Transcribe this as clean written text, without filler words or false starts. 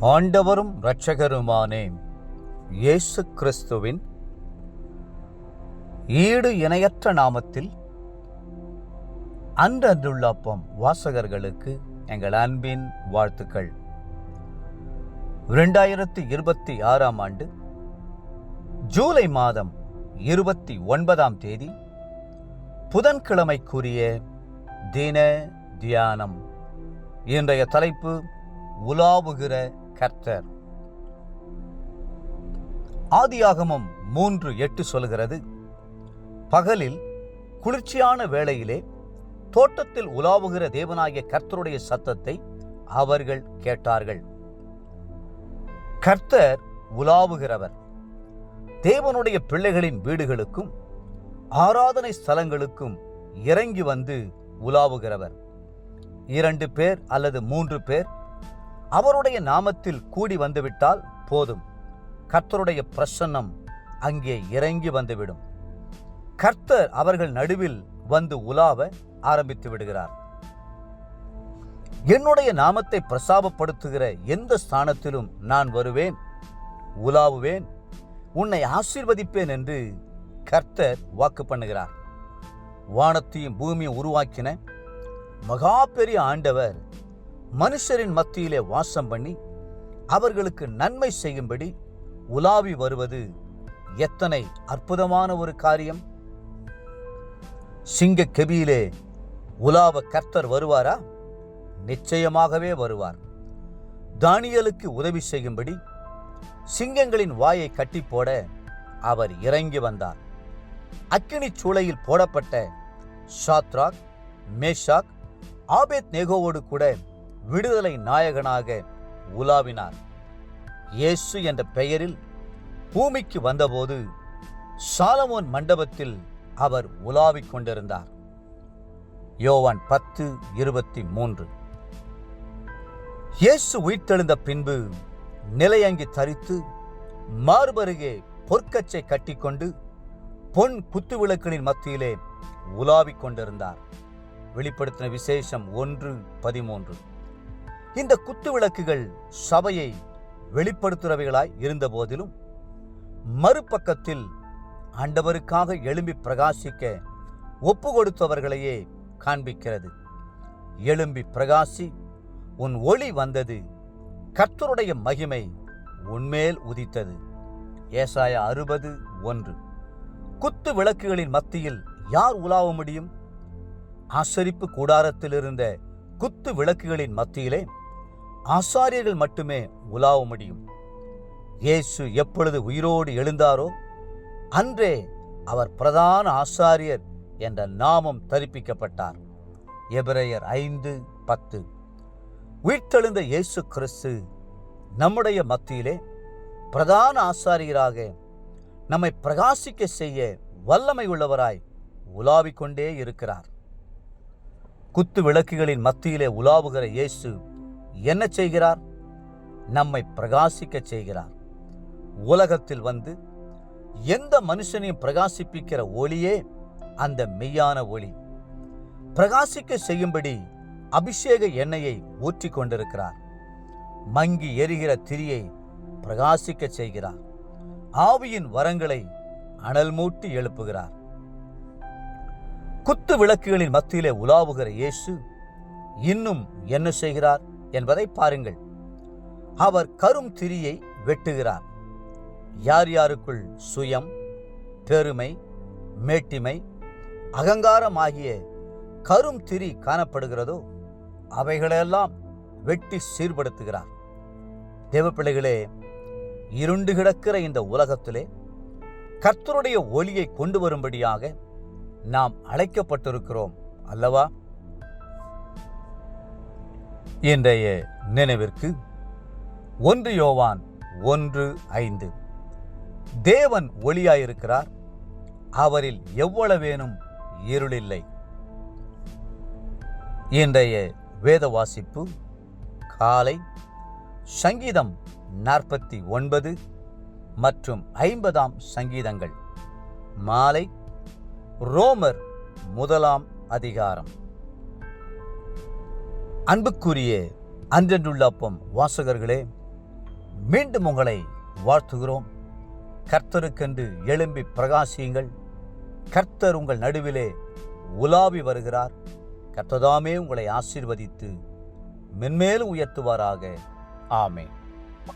ஆண்டவரும் இரட்சகருமானே இயேசு கிறிஸ்துவின் ஈடு இணையற்ற நாமத்தில் அன்றன்றுள்ள அப்பம் வாசகர்களுக்கு எங்கள் அன்பின் வாழ்த்துக்கள். 2026 ஆண்டு ஜூலை மாதம் 29ஆம் தேதி புதன்கிழமைக்குரிய தின தியானம். இன்றைய தலைப்பு உலாவுகிற கர்த்தர். ஆதியாகமம் 3:8 சொல்கிறது, பகலில் குளிர்ச்சியான வேளையிலே தோட்டத்தில் உலாவுகிற தேவனாகிய கர்த்தருடைய சத்தத்தை அவர்கள் கேட்டார்கள். கர்த்தர் உலாவுகிறவர். தேவனுடைய பிள்ளைகளின் வீடுகளுக்கும் ஆராதனை ஸ்தலங்களுக்கும் இறங்கி வந்து உலாவுகிறவர். 2 பேர் அல்லது 3 பேர் அவருடைய நாமத்தில் கூடி வந்துவிட்டால் போதும், கர்த்தருடைய பிரசன்னம் அங்கே இறங்கி வந்துவிடும். கர்த்தர் அவர்கள் நடுவில் வந்து உலாவ ஆரம்பித்து விடுகிறார். என்னுடைய நாமத்தை பிரசாபப்படுத்துகிற எந்த ஸ்தானத்திலும் நான் வருவேன், உலாவுவேன், உன்னை ஆசீர்வதிப்பேன் என்று கர்த்தர் வாக்கு பண்ணுகிறார். வானத்தையும் பூமியை உருவாக்கின மகா பெரிய ஆண்டவர் மனுஷரின் மத்தியிலே வாசம் பண்ணி அவர்களுக்கு நன்மை செய்யும்படி உலாவி வருவது எத்தனை அற்புதமான ஒரு காரியம்! சிங்க கெபியிலே உலாவ கர்த்தர் வருவாரா? நிச்சயமாகவே வருவார். தானியேலுக்கு உதவி செய்யும்படி சிங்கங்களின் வாயை கட்டி போட அவர் இறங்கி வந்தார். அக்கினி சூளையில் போடப்பட்ட சாத்ராக், மேஷாக், ஆபேத் நேகோவோடு கூட விடுதலை நாயகனாக உலாவினார். இயேசு என்ற பெயரில் பூமிக்கு வந்தபோது சாலமோன் மண்டபத்தில் அவர் உலாவிக் கொண்டிருந்தார். யோவான் 10:23. இயேசு உயிர்த்தெழுந்த பின்பு நிலையங்கி தரித்து மார்பருகே பொற்கச்சை கட்டிக்கொண்டு பொன் குத்துவிளக்குகளின் மத்தியிலே உலாவிக் கொண்டிருந்தார். வெளிப்படுத்தின விசேஷம் 1:13. இந்த குத்து விளக்குகள் சபையை வெளிப்படுத்துகிறவைகளாய் இருந்த போதிலும் மறுபக்கத்தில் ஆண்டவருக்காக எழும்பி பிரகாசிக்க ஒப்பு கொடுத்தவர்களையே காண்பிக்கிறது. எழும்பி பிரகாசி, உன் ஒளி வந்தது, கர்த்தருடைய மகிமை உன்மேல் உதித்தது. ஏசாயா 60:1. குத்து விளக்குகளின் மத்தியில் யார் உலாவ முடியும்? ஆசரிப்பு கூடாரத்தில் இருந்த குத்து விளக்குகளின் மத்தியிலே ஆசாரியர்கள் மட்டுமே உலாவ முடியும். இயேசு எப்பொழுது உயிரோடு எழுந்தாரோ அன்றே அவர் பிரதான ஆசாரியர் என்ற நாமம் தரிப்பிக்கப்பட்டார். எபிரேயர் 5:10. உயிர்த்தெழுந்த இயேசு கிறிஸ்து நம்முடைய மத்தியிலே பிரதான ஆசாரியராக நம்மை பிரகாசிக்க செய்ய வல்லமை உள்ளவராய் உலாவிக் கொண்டே இருக்கிறார். குத்து விளக்குகளின் மத்தியிலே உலாவுகிற இயேசு என்ன செய்கிறார்? நம்மை பிரகாசிக்க செய்கிறார். உலகத்தில் வந்து எந்த மனுஷனையும் பிரகாசிப்பிக்கிற ஒளியே அந்த மெய்யான ஒளி. பிரகாசிக்க செய்யும்படி அபிஷேக எண்ணெயை ஊற்றிக் கொண்டிருக்கிறார். மங்கி எரிகிற திரியை பிரகாசிக்க செய்கிறார். ஆவியின் வரங்களை அனல் மூட்டி எழுப்புகிறார். குத்து விளக்குகளின் மத்தியிலே உலாவுகிற இயேசு இன்னும் என்ன செய்கிறார் என்பதை பாருங்கள். அவர் கரும் திரியை வெட்டுகிறார். யார் யாருக்குள் சுயம், பெருமை, மேட்டிமை, அகங்காரம் ஆகிய கரும் திரி காணப்படுகிறதோ அவைகளெல்லாம் வெட்டி சீர்படுத்துகிறார். தேவப்பிள்ளைகளே, இருண்டு கிடக்கிற இந்த உலகத்திலே கர்த்தருடைய ஒளியை கொண்டு வரும்படியாக நாம் அழைக்கப்பட்டிருக்கிறோம் அல்லவா? இன்றைய நினைவிற்கு 1 யோவான் 1:5. தேவன் ஒளியாயிருக்கிறார், அவரில் எவ்வளவேனும் இருளில்லை. இன்றைய வேத வாசிப்பு காலை சங்கீதம் 49 மற்றும் 50 சங்கீதங்கள், மாலை ரோமர் 1 அதிகாரம். அன்புக்குரிய அன்றன்றுள்ள அப்பம் வாசகர்களே, மீண்டும் உங்களை வாழ்த்துகிறோம். கர்த்தருக்கென்று எழும்பி பிரகாசியுங்கள். கர்த்தர் உங்கள் நடுவிலே உலாவி வருகிறார். கர்த்ததாமே உங்களை ஆசீர்வதித்து மென்மேலும் உயர்த்துவாராக. ஆமென்.